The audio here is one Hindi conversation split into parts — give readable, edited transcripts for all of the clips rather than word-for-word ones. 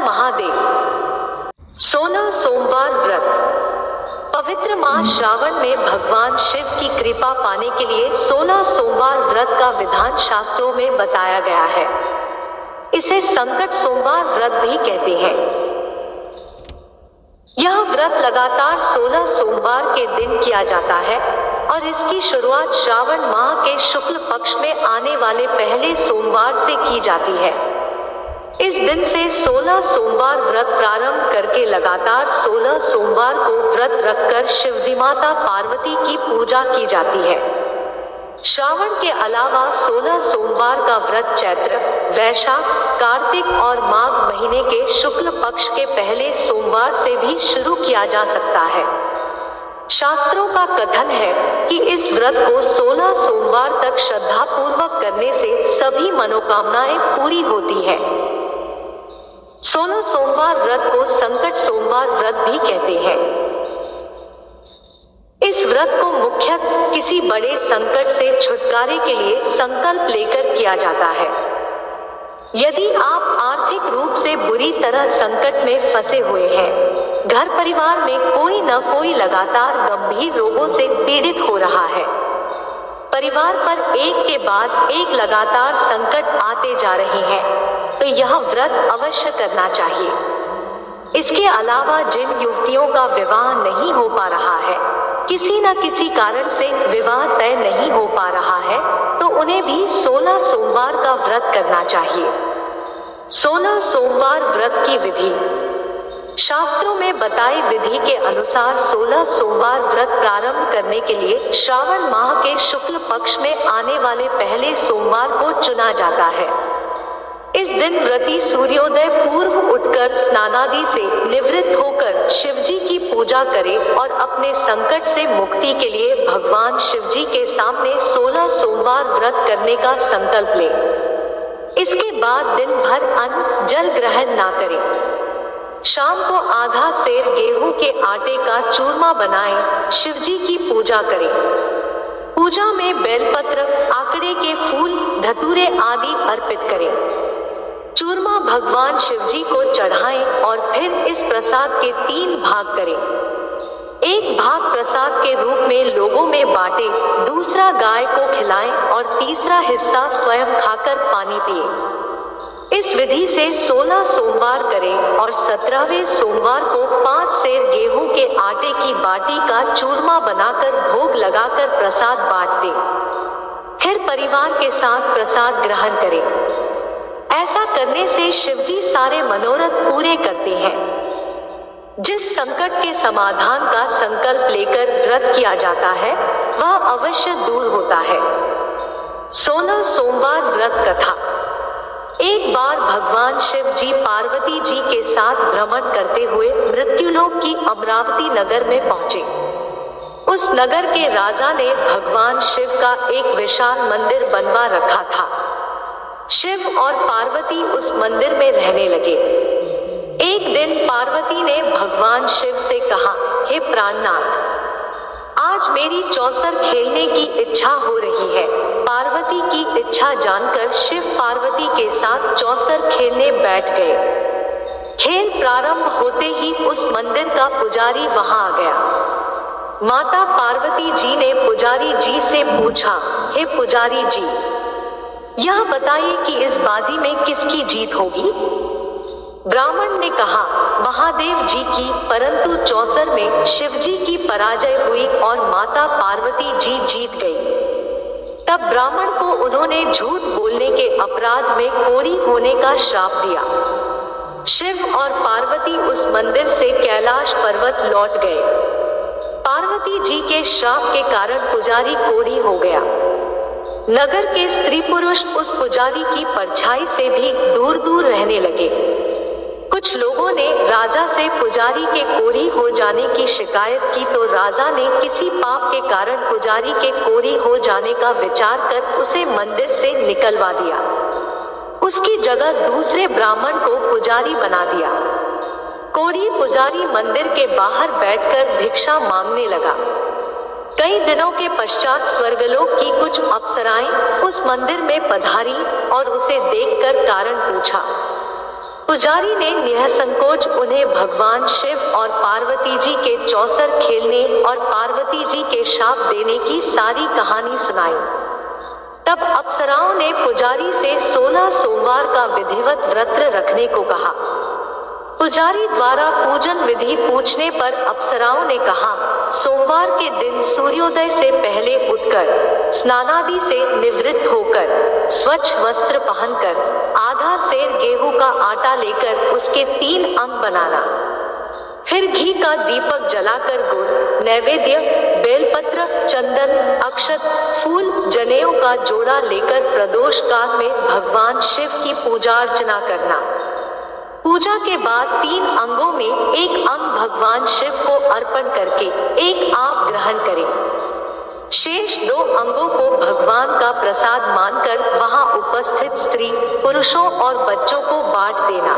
महादेव। 16 सोमवार व्रत। पवित्र माह श्रावण में भगवान शिव की कृपा पाने के लिए 16 सोमवार व्रत का विधान शास्त्रों में बताया गया है। इसे संकट सोमवार व्रत भी कहते हैं। यह व्रत लगातार 16 सोमवार के दिन किया जाता है और इसकी शुरुआत श्रावण माह के शुक्ल पक्ष में आने वाले पहले सोमवार से की जाती है। इस दिन से 16 सोमवार व्रत प्रारंभ करके लगातार 16 सोमवार को व्रत रखकर शिवजी माता पार्वती की पूजा की जाती है। श्रावण के अलावा 16 सोमवार का व्रत चैत्र, वैशाख, कार्तिक और माघ महीने के शुक्ल पक्ष के पहले सोमवार से भी शुरू किया जा सकता है। शास्त्रों का कथन है कि इस व्रत को 16 सोमवार तक श्रद्धा पूर्वक करने से सभी मनोकामनाएं पूरी होती है। 16 सोमवार व्रत को संकट सोमवार व्रत भी कहते हैं। इस व्रत को मुख्यतः किसी बड़े संकट से छुटकारे के लिए संकल्प लेकर किया जाता है। यदि आप आर्थिक रूप से बुरी तरह संकट में फंसे हुए हैं, घर परिवार में कोई न कोई लगातार गंभीर रोगों से पीड़ित हो रहा है, परिवार पर एक के बाद एक लगातार संकट आते जा रहे हैं, तो यह व्रत अवश्य करना चाहिए। इसके अलावा जिन युवतियों का विवाह नहीं हो पा रहा है, किसी न किसी कारण से विवाह तय नहीं हो पा रहा है, तो उन्हें भी 16 सोमवार का व्रत करना चाहिए। 16 सोमवार व्रत की विधि। शास्त्रों में बताई विधि के अनुसार 16 सोमवार व्रत प्रारंभ करने के लिए श्रावण माह के शुक्ल पक्ष में आने वाले पहले सोमवार को चुना जाता है। इस दिन व्रती सूर्योदय पूर्व उठकर स्नानादि से निवृत्त होकर शिवजी की पूजा करे और अपने संकट से मुक्ति के लिए भगवान शिवजी के सामने 16 सोमवार व्रत करने का संकल्प ले। इसके बाद दिन भर अन्न जल ग्रहण ना करे। शाम को आधा सेर गेहूं के आटे का चूरमा बनाएं, शिवजी की पूजा करें। पूजा में बेलपत्र, आकड़े के फूल, धतूरे आदि अर्पित करें। चूरमा भगवान शिवजी को चढ़ाएं और फिर इस प्रसाद के 3 भाग करें। एक भाग प्रसाद के रूप में लोगों में बांटे, दूसरा गाय को खिलाएं और तीसरा हिस्सा स्वयं खाकर पानी पिए। इस विधि से 16 सोमवार करें और 17वें सोमवार को 5 सेर गेहूं के आटे की बाटी का चूरमा बनाकर भोग लगाकर प्रसाद बांट दें। फिर परिवार के साथ प्रसाद ग्रहण करें। ऐसा करने से शिवजी सारे मनोरथ पूरे करते हैं। जिस संकट के समाधान का संकल्प लेकर व्रत किया जाता है, वह अवश्य दूर होता है। 16 सोमवार व्रत कथा। एक बार भगवान शिव जी पार्वती जी के साथ भ्रमण करते हुए मृत्युलोक की अमरावती नगर में पहुंचे। उस नगर के राजा ने भगवान शिव का एक विशाल मंदिर बनवा रखा था। शिव और पार्वती उस मंदिर में रहने लगे। एक दिन पार्वती ने भगवान शिव से कहा, हे प्राणनाथ, आज मेरी चौसर खेलने की इच्छा हो रही है। पार्वती की इच्छा जानकर शिव पार्वती के साथ चौसर खेलने बैठ गए। खेल प्रारंभ होते ही उस मंदिर का पुजारी वहां आ गया। माता पार्वती जी ने पुजारी जी से पूछा, हे पुजारी जी, यह बताइए कि इस बाजी में किसकी जीत होगी? ब्राह्मण ने कहा, महादेव जी की, परंतु चौसर में शिवजी की पराजय हुई और माता पार्वती जी जीत गई। तब ब्राह्मण को उन्होंने झूठ बोलने के अपराध में कोढ़ी होने का श्राप दिया। शिव और पार्वती उस मंदिर से कैलाश पर्वत लौट गए। पार्वती जी के श्राप के कारण पुजारी कोढ़ी हो गया। नगर के स्त्री पुरुष उस पुजारी की परछाई से भी दूर दूर रहने लगे। कुछ लोगों ने राजा से पुजारी के कोढ़ी हो जाने की शिकायत की, तो राजा ने किसी पाप के कारण पुजारी के कोढ़ी हो जाने का विचार कर उसे मंदिर से निकलवा दिया। उसकी जगह दूसरे ब्राह्मण को पुजारी बना दिया। कोढ़ी पुजारी मंदिर के बाहर बैठकर भिक्षा मांगने लगा। कई दिनों के पश्चात स्वर्गलोक की कुछ अप्सराएं उस मंदिर में पधारी और उसे देखकर कारण पूछा। पुजारी ने निःसंकोच उन्हें भगवान शिव और पार्वती जी के चौसर खेलने और पार्वती जी के शाप देने की सारी कहानी सुनाई। तब अप्सराओं ने पुजारी से 16 सोमवार का विधिवत व्रत रखने को कहा। पुजारी द्वारा पूजन विधि पूछने पर अप्सराओं ने कहा, सोमवार के दिन सूर्योदय से पहले उठकर स्नानादि से निवृत्त होकर स्वच्छ वस्त्र पहनकर आधा सेर गेहूं का आटा लेकर उसके 3 अंग बनाना, फिर घी का दीपक जलाकर गुड़ नैवेद्य, बेलपत्र, चंदन, अक्षत, फूल, जनेऊ का जोड़ा लेकर प्रदोष काल में भगवान शिव की पूजा अर्चना करना। पूजा के बाद 3 अंगों में एक अंग भगवान शिव को अर्पण करके एक आप ग्रहण करें। शेष 2 अंगों को भगवान का प्रसाद मानकर वहां उपस्थित स्त्री, पुरुषों और बच्चों को बांट देना।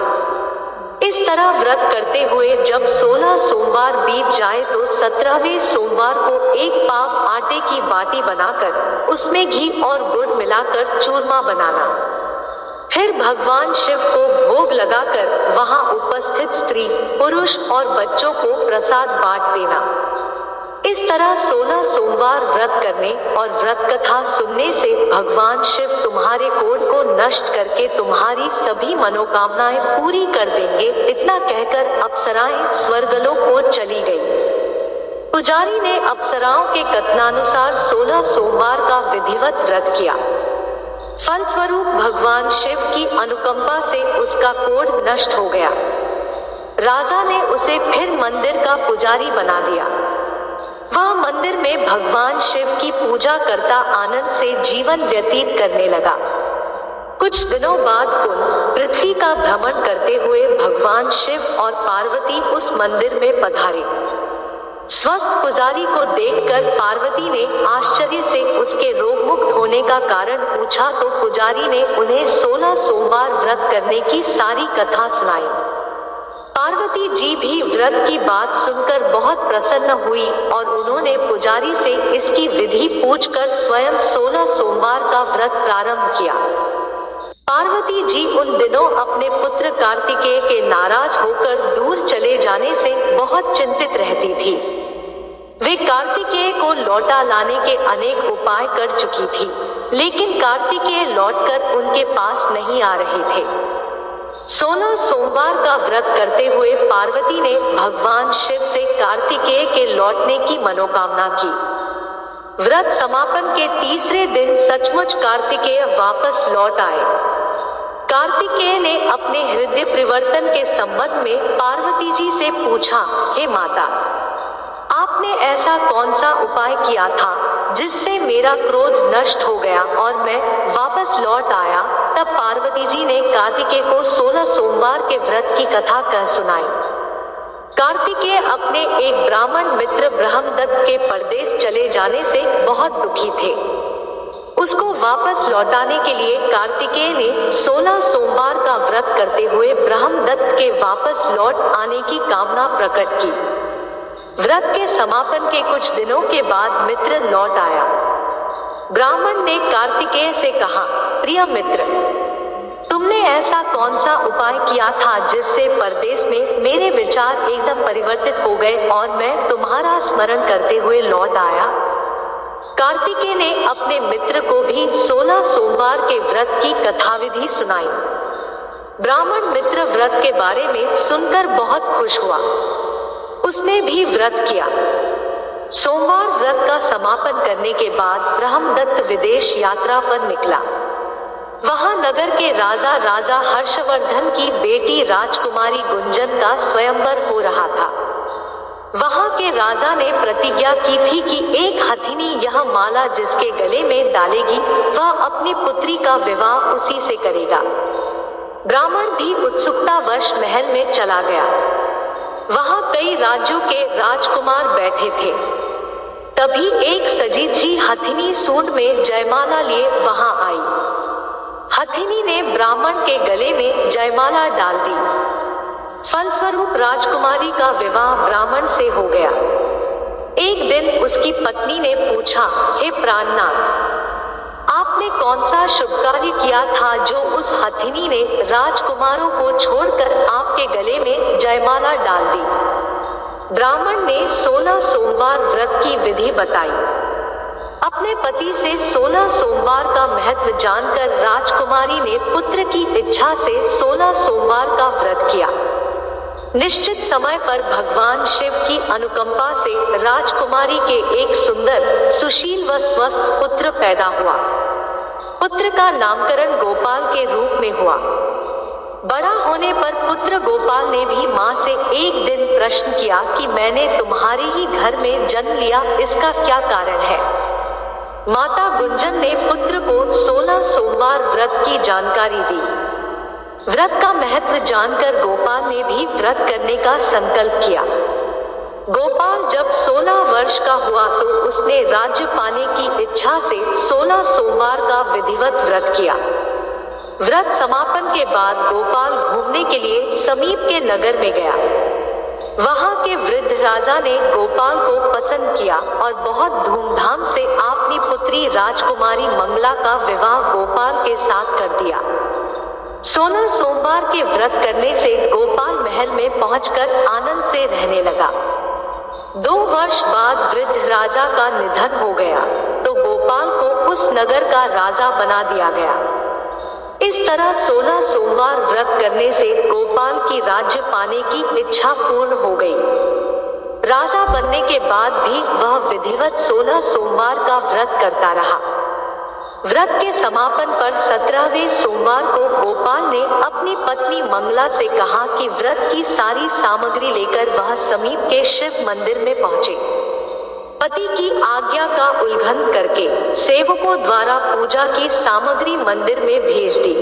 इस तरह व्रत करते हुए जब 16 सोमवार बीत जाए तो 17वें सोमवार को एक पाव आटे की बाटी बनाकर उसमें घी और गुड़ मिलाकर चूरमा बनाना। फिर भगवान शिव को भोग लगाकर वहां उपस्थित स्त्री, पुरुष और बच्चों को प्रसाद बांट देना। इस तरह 16 सोमवार व्रत करने और व्रत कथा सुनने से भगवान शिव तुम्हारे कोढ़ को नष्ट करके तुम्हारी सभी मनोकामनाएं पूरी कर देंगे। इतना कहकर अप्सराएं स्वर्गलोक को चली गई। पुजारी ने अप्सराओं के कथनानुसार 16 सोमवार का विधिवत व्रत किया। फलस्वरूप भगवान शिव की अनुकंपा से उसका कोढ़ नष्ट हो गया। राजा ने उसे फिर मंदिर का पुजारी बना दिया। वह मंदिर में भगवान शिव की पूजा करता आनंद से जीवन व्यतीत करने लगा। कुछ दिनों बाद पृथ्वी का भ्रमण करते हुए भगवान शिव और पार्वती उस मंदिर में पधारे। स्वस्थ पुजारी को देखकर पार्वती ने आश्चर्य से उसके रोग मुक्त होने का कारण पूछा तो पुजारी ने उन्हें 16 सोमवार व्रत करने की सारी कथा सुनाई। पार्वती जी भी व्रत की बात सुनकर बहुत प्रसन्न हुई और उन्होंने पुजारी से इसकी विधि पूछकर स्वयं 16 सोमवार का व्रत प्रारंभ किया। पार्वती जी उन दिनों अपने पुत्र कार्तिकेय के नाराज होकर दूर चले जाने से बहुत चिंतित रहती थी। वे कार्तिकेय को लौटा लाने के अनेक उपाय कर चुकी थी, लेकिन कार्तिकेय लौटकर उनके पास नहीं आ रहे थे। 16 सोमवार का व्रत करते हुए पार्वती ने भगवान शिव से कार्तिकेय के लौटने की मनोकामना की। व्रत समापन के तीसरे दिन सचमुच कार्तिकेय वापस लौट आए। कार्तिकेय ने अपने हृदय परिवर्तन के संबंध में पार्वती जी से पूछा, हे माता, आपने ऐसा कौन सा उपाय किया था जिससे मेरा क्रोध नष्ट हो गया और मैं वापस लौट आया? तब पार्वती जी ने कार्तिकेय को 16 सोमवार के व्रत की कथा कह सुनाई। कार्तिकेय अपने एक ब्राह्मण मित्र ब्रह्मदत्त के परदेश चले जाने से बहुत दुखी थे। उसको वापस लौटाने के लिए कार्तिकेय ने 16 सोमवार का व्रत करते हुए ब्रह्मदत्त के वापस लौट आने की कामना प्रकट की। व्रत के समापन के कुछ दिनों के बाद मित्र लौट आया। ब्राह्मण ने कार्तिकेय से कहा, प्रिय मित्र, तुमने ऐसा कौन सा उपाय किया था जिससे परदेश में मेरे विचार एकदम परिवर्तित हो गए और मैं तुम्हारा स्मरण करते हुए लौट आया? कार्तिकेय ने अपने मित्र को भी 16 सोमवार के व्रत की कथाविधि सुनाई। ब्राह्मण मित्र व्रत के बारे में सुनकर बहुत खुश हुआ। उसने भी व्रत किया। सोमवार व्रत का समापन करने के बाद ब्रह्मदत्त विदेश यात्रा पर निकला। वहां नगर के राजा हर्षवर्धन की बेटी राजकुमारी गुंजन का स्वयंवर हो रहा था। वहां के राजा ने प्रतिज्ञा की थी कि एक हथिनी यह माला जिसके गले में डालेगी वह अपनी पुत्री का विवाह उसी से करेगा। ब्राह्मण भी उत्सुकतावश महल में चला गया। वहां कई राज्यों के राजकुमार बैठे थे। तभी एक सजीजी हथिनी सूंड में जयमाला लिए वहां आई। हथिनी ने ब्राह्मण के गले में जयमाला डाल दी। फलस्वरूप राजकुमारी का विवाह ब्राह्मण से हो गया। एक दिन उसकी पत्नी ने पूछा, हे प्राणनाथ, आपने आपने कौन सा शुभ कार्य किया था जो उस हथिनी ने राजकुमारों को छोड़कर आपके गले में जयमाला डाल दी? ब्राह्मण ने 16 सोमवार व्रत की विधि बताई। अपने पति से 16 सोमवार का महत्व जानकर राजकुमारी ने पुत्र की इच्छा से 16 सोमवार का व्रत किया। निश्चित समय पर भगवान शिव की अनुकंपा से राजकुमारी के एक सुंदर, सुशील व स्वस्थ पुत्र पैदा हुआ। पुत्र का नामकरण गोपाल के रूप में हुआ। बड़ा होने पर पुत्र गोपाल ने भी मां से एक दिन प्रश्न किया कि मैंने तुम्हारे ही घर में जन्म लिया, इसका क्या कारण है? माता गुंजन ने पुत्र को 16 सोमवार व्रत की जानकारी दी। व्रत का महत्व जानकर गोपाल ने भी व्रत करने का संकल्प किया। गोपाल जब 16 वर्ष का हुआ तो उसने राज्य पाने की इच्छा से 16 सोमवार का विधिवत व्रत किया। व्रत समापन के बाद गोपाल घूमने के लिए समीप के नगर में गया। वहां के वृद्ध राजा ने गोपाल को पसंद किया और बहुत धूमधाम से अपनी पुत्री राजकुमारी मंगला का विवाह गोपाल के साथ कर दिया। 16 सोमवार के व्रत करने से गोपाल महल में पहुंचकर आनंद से रहने लगा। 2 वर्ष बाद वृद्ध राजा का निधन हो गया तो गोपाल को उस नगर का राजा बना दिया गया। इस तरह 16 सोमवार व्रत करने से गोपाल की राज्य पाने की इच्छा पूर्ण हो गई। राजा बनने के बाद भी वह विधिवत 16 सोमवार का व्रत करता रहा। व्रत के समापन पर 17वें सोमवार को गोपाल ने अपनी पत्नी मंगला से कहा कि व्रत की सारी सामग्री लेकर वह समीप के शिव मंदिर में पहुंचे। पति की आज्ञा का उल्लंघन करके सेवकों द्वारा पूजा की सामग्री मंदिर में भेज दी।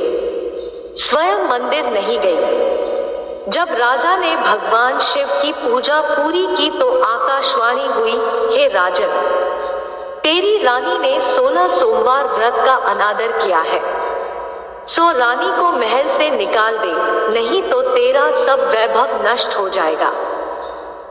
स्वयं मंदिर नहीं गई। जब राजा ने भगवान शिव की पूजा पूरी की तो आकाशवाणी हुई, हे राजन, तेरी रानी ने 16 सोमवार व्रत का अनादर किया है, सो रानी को महल से निकाल दे, नहीं तो तेरा सब वैभव नष्ट हो जाएगा।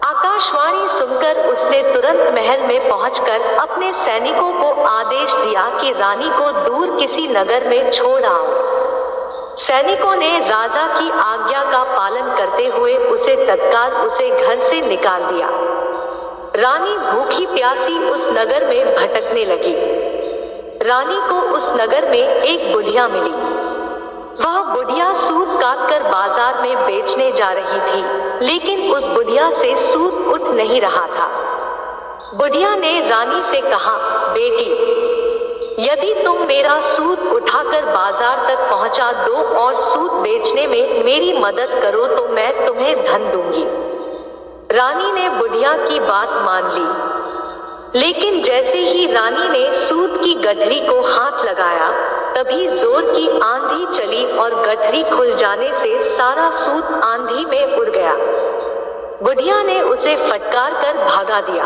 आकाशवाणी सुनकर उसने तुरंत महल में पहुंचकर अपने सैनिकों को आदेश दिया कि रानी को दूर किसी नगर में छोड़ आओ। सैनिकों ने राजा की आज्ञा का पालन करते हुए उसे तत्काल उसे घर से निकाल दिया। रानी भूखी प्यासी उस नगर में भटकने लगी। रानी को उस नगर में एक बुढ़िया मिली। वह बुढ़िया सूत काटकर बाजार में बेचने जा रही थी, लेकिन उस बुढ़िया से सूत उठ नहीं रहा था। बुढ़िया ने रानी से कहा, बेटी, यदि तुम मेरा सूत उठाकर बाजार तक पहुंचा दो और सूत बेचने में मेरी मदद करो तो मैं तुम्हें धन दूंगी। रानी ने बुढ़िया की बात मान ली, लेकिन जैसे ही रानी ने सूत की गठरी को हाथ लगाया तभी जोर की आंधी चली और गठरी खुल जाने से सारा सूत आंधी में उड़ गया। बुढ़िया ने उसे फटकार कर भगा दिया।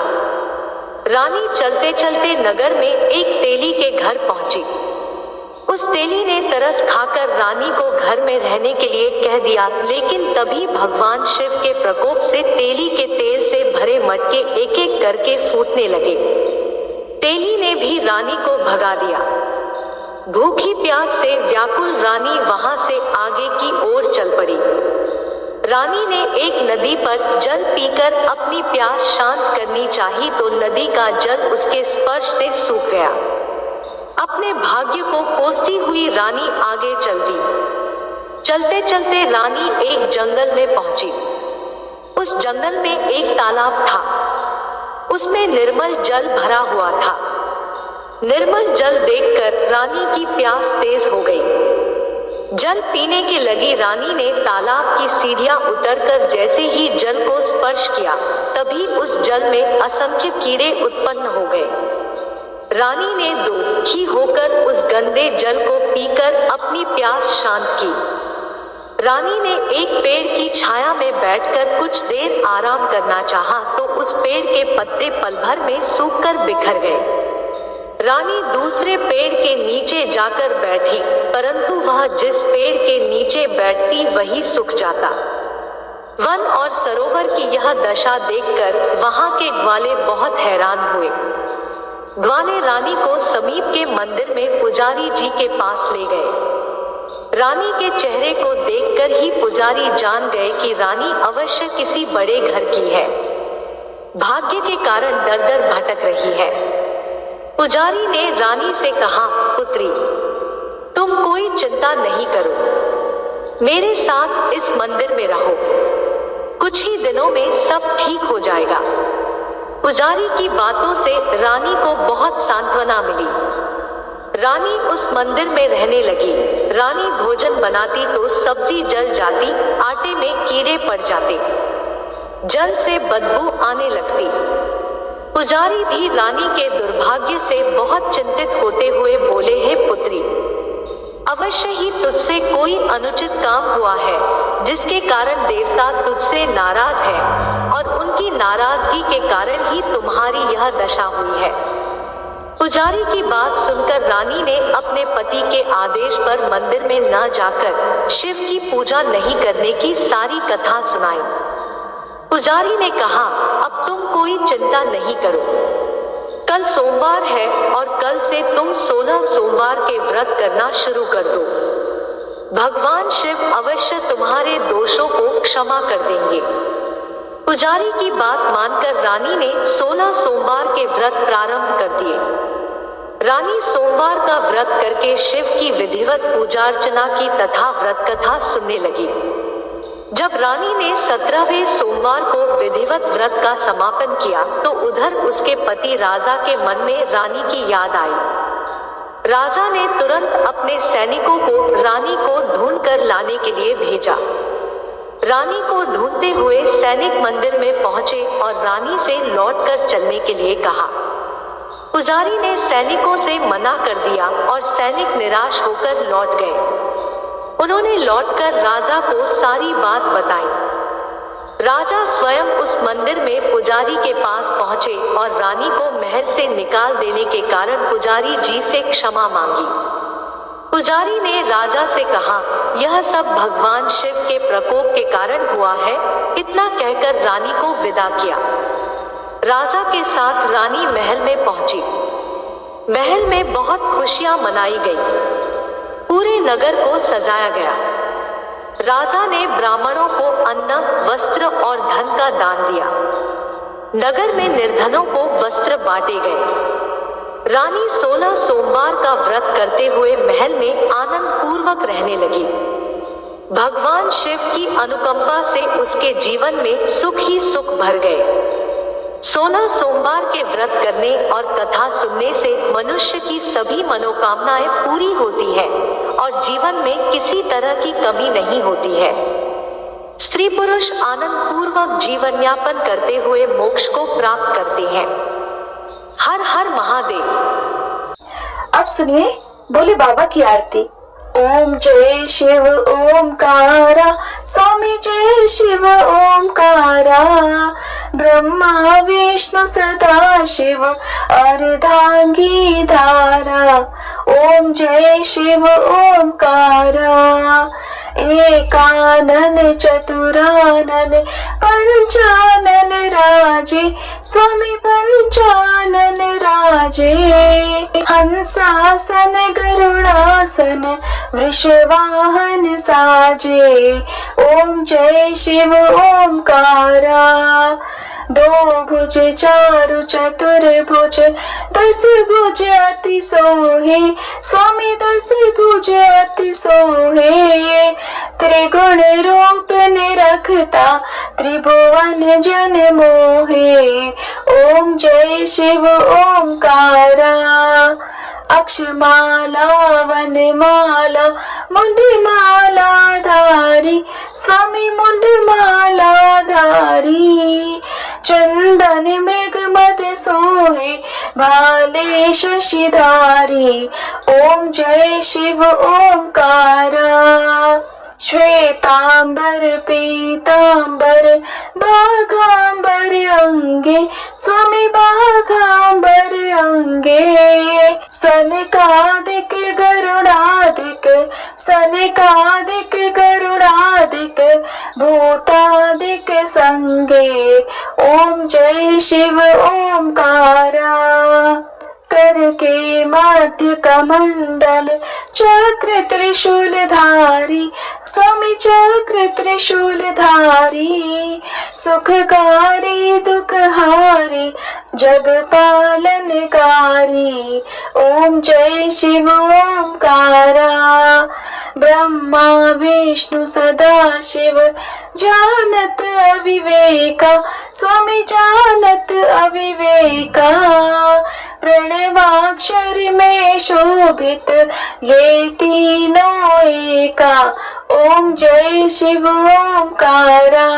रानी चलते चलते नगर में एक तेली के घर पहुंची। उस तेली ने तरस खाकर रानी को घर में रहने के लिए कह दिया, लेकिन तभी भगवान शिव के प्रकोप से तेली के तेल से भरे मटके एक एक करके फूटने लगे। तेली ने भी रानी को भगा दिया। भूखी प्यास से व्याकुल रानी वहां से आगे की ओर चल पड़ी। रानी ने एक नदी पर जल पीकर अपनी प्यास शांत करनी चाही तो नदी का जल उसके स्पर्श से सूख गया। अपने भाग्य को कोसती हुई रानी आगे चल दी। चलते चलते रानी एक जंगल में पहुंची। उस जंगल में एक तालाब था। उसमें निर्मल जल भरा हुआ था। निर्मल जल देखकर रानी की प्यास तेज हो गई। जल पीने के लगी रानी ने तालाब की सीढ़ियां उतरकर जैसे ही जल को स्पर्श किया तभी उस जल में असंख्य कीड़े उत्पन्न हो गए। रानी ने दुखी होकर उस गंदे जल को पीकर अपनी प्यास शांत की। रानी ने एक पेड़ की छाया में बैठकर कुछ देर आराम करना चाहा तो उस पेड़ के पत्ते पल भर में सूखकर बिखर गए। रानी दूसरे पेड़ के नीचे जाकर बैठी, परंतु वह जिस पेड़ के नीचे बैठती वही सूख जाता। वन और सरोवर की यह दशा देखकर वहां के ग्वाले बहुत हैरान हुए। ग्वाले रानी को समीप के मंदिर में पुजारी जी के पास ले गए। रानी के चेहरे को देखकर ही पुजारी जान गए कि रानी अवश्य किसी बड़े घर की है। भाग्य के कारण दर दर भटक रही है। पुजारी ने रानी से कहा, पुत्री, तुम कोई चिंता नहीं करो, मेरे साथ इस मंदिर में रहो, कुछ ही दिनों में सब ठीक हो जाएगा। पुजारी की बातों से रानी को बहुत सांत्वना मिली। रानी उस मंदिर में रहने लगी। रानी भोजन बनाती तो सब्जी जल जाती, आटे में कीड़े पड़ जाते, जल से बदबू आने लगती। पुजारी भी रानी के दुर्भाग्य से बहुत चिंतित होते हुए बोले, हे पुत्री, अवश्य ही तुझसे कोई अनुचित काम हुआ है, जिसके कारण देवता तुझसे नाराज है और उनकी नाराजगी के कारण ही तुम्हारी यह दशा हुई है। पुजारी की बात सुनकर रानी ने अपने पति के आदेश पर मंदिर में न जाकर शिव की पूजा नहीं करने की सारी कथा सुनाई। पुजारी ने कहा, अब तुम कोई चिंता नहीं करो, कल सोमवार है और कल से तुम 16 सोमवार के व्रत करना शुरू कर दो। भगवान शिव अवश्य तुम्हारे दोषों को क्षमा कर देंगे। पुजारी की बात मानकर रानी ने 16 सोमवार के व्रत प्रारंभ कर दिए। रानी सोमवार का व्रत करके शिव की विधिवत पूजा अर्चना की तथा व्रत कथा सुनने लगी। जब रानी ने 17वें सोमवार को विधिवत व्रत का समापन किया तो उधर उसके पति राजा के मन में रानी की याद आई। राजा ने तुरंत अपने सैनिकों को रानी को ढूंढ कर लाने के लिए भेजा। रानी को ढूंढते हुए सैनिक मंदिर में पहुंचे और रानी से लौटकर चलने के लिए कहा। पुजारी ने सैनिकों से मना कर दिया और सैनिक निराश होकर लौट गए। उन्होंने लौटकर राजा को सारी बात बताई। राजा स्वयं उस मंदिर में पुजारी के पास पहुंचे और रानी को महल से निकाल देने के कारण पुजारी जी से क्षमा मांगी। पुजारी ने राजा से कहा, यह सब भगवान शिव के प्रकोप के कारण हुआ है। इतना कहकर रानी को विदा किया। राजा के साथ रानी महल में पहुंची। महल में बहुत खुशियां मनाई गई। पूरे नगर को सजाया गया। राजा ने ब्राह्मणों को अन्न, वस्त्र और धन का दान दिया। नगर में निर्धनों को वस्त्र बांटे गए। रानी 16 सोमवार का व्रत करते हुए महल में आनंद पूर्वक रहने लगी। भगवान शिव की अनुकंपा से उसके जीवन में सुख ही सुख भर गए। 16 सोमवार के व्रत करने और कथा सुनने से मनुष्य की सभी मनोकामनाएं पूरी होती है और जीवन में किसी तरह की कमी नहीं होती है। स्त्री पुरुष आनंद पूर्वक जीवन यापन करते हुए मोक्ष को प्राप्त करते हैं। हर हर महादेव। अब सुनिए भोले बाबा की आरती। ओम जय शिव ओमकारा, स्वामी जय शिव ओमकारा, ब्रह्मा विष्णु सदा शिव अर्धांगी धारा। ओम जय शिव ओमकारा, एकानन चतुरानन पंचानन राजे, स्वामी पंचानन राजे। हंसासन गरुड़ासन वृषवाहन साजे। ओम जय शिव ओमकारा, दो भुज चारु चतुर्भुज, 10 भुज अति सोहे, स्वामी 10 भुज अति सोहे। त्रिगुण रूप निरखता, त्रिभुवन जन मोहे। ओम जय शिव ओमकारा, अक्षमाला वनमाला मुंडमाला धारी, स्वामी मुंडमाला धारी। चंदन मृग मद सोहे, भाले शशिधारी। ओम जय शिव ओमकारा, श्वेतांबर पीतांबर बाघांबर अंगे, स्वामी बाघांबर अंगे। सनकादिक गरुड़ादिक, सनकादिक गरुड़ादिक, भूतादिक संगे। ओम जय शिव ओमकारा, कर के मध्य कमंडल, चक्र त्रिशूलधारी स्वामी चक्र त्रिशूलधारी, सुखकारी दुखहारी जग पालनकारी। ओम जय शिव ओमकारा, ब्रह्मा विष्णु सदा शिव जानत अविवेका, स्वामी जानत अविवेका। प्रणवाक्षर में शोभित ये तीनों एका। ओम जय शिव ओमकारा,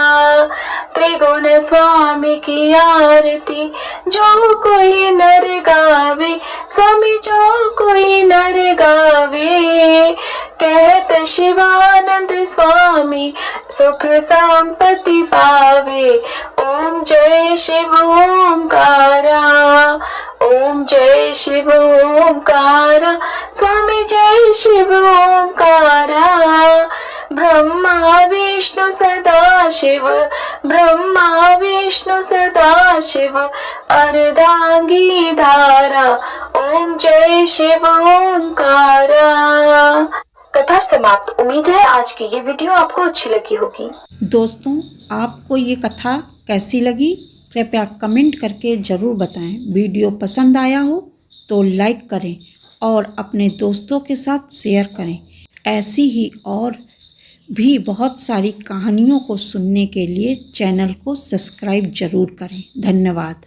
त्रिगुण स्वामी की आरती जो कोई नर गावे, स्वामी जो कोई नर गावे। कहत शिवानंद स्वामी सुख संपत्ति पावे। ओम जय शिव ओमकारा, ओम जय शिव ओमकारा, स्वामी जय शिव ओमकारा। ब्रह्मा विष्णु सदा शिव, ब्रह्मा विष्णु सदा शिव अर्धांगी धारा। ओम जय शिव ओमकारा। कथा समाप्त। उम्मीद है आज की ये वीडियो आपको अच्छी लगी होगी। दोस्तों, आपको ये कथा कैसी लगी कृपया कमेंट करके ज़रूर बताएं। वीडियो पसंद आया हो तो लाइक करें और अपने दोस्तों के साथ शेयर करें। ऐसी ही और भी बहुत सारी कहानियों को सुनने के लिए चैनल को सब्सक्राइब ज़रूर करें। धन्यवाद।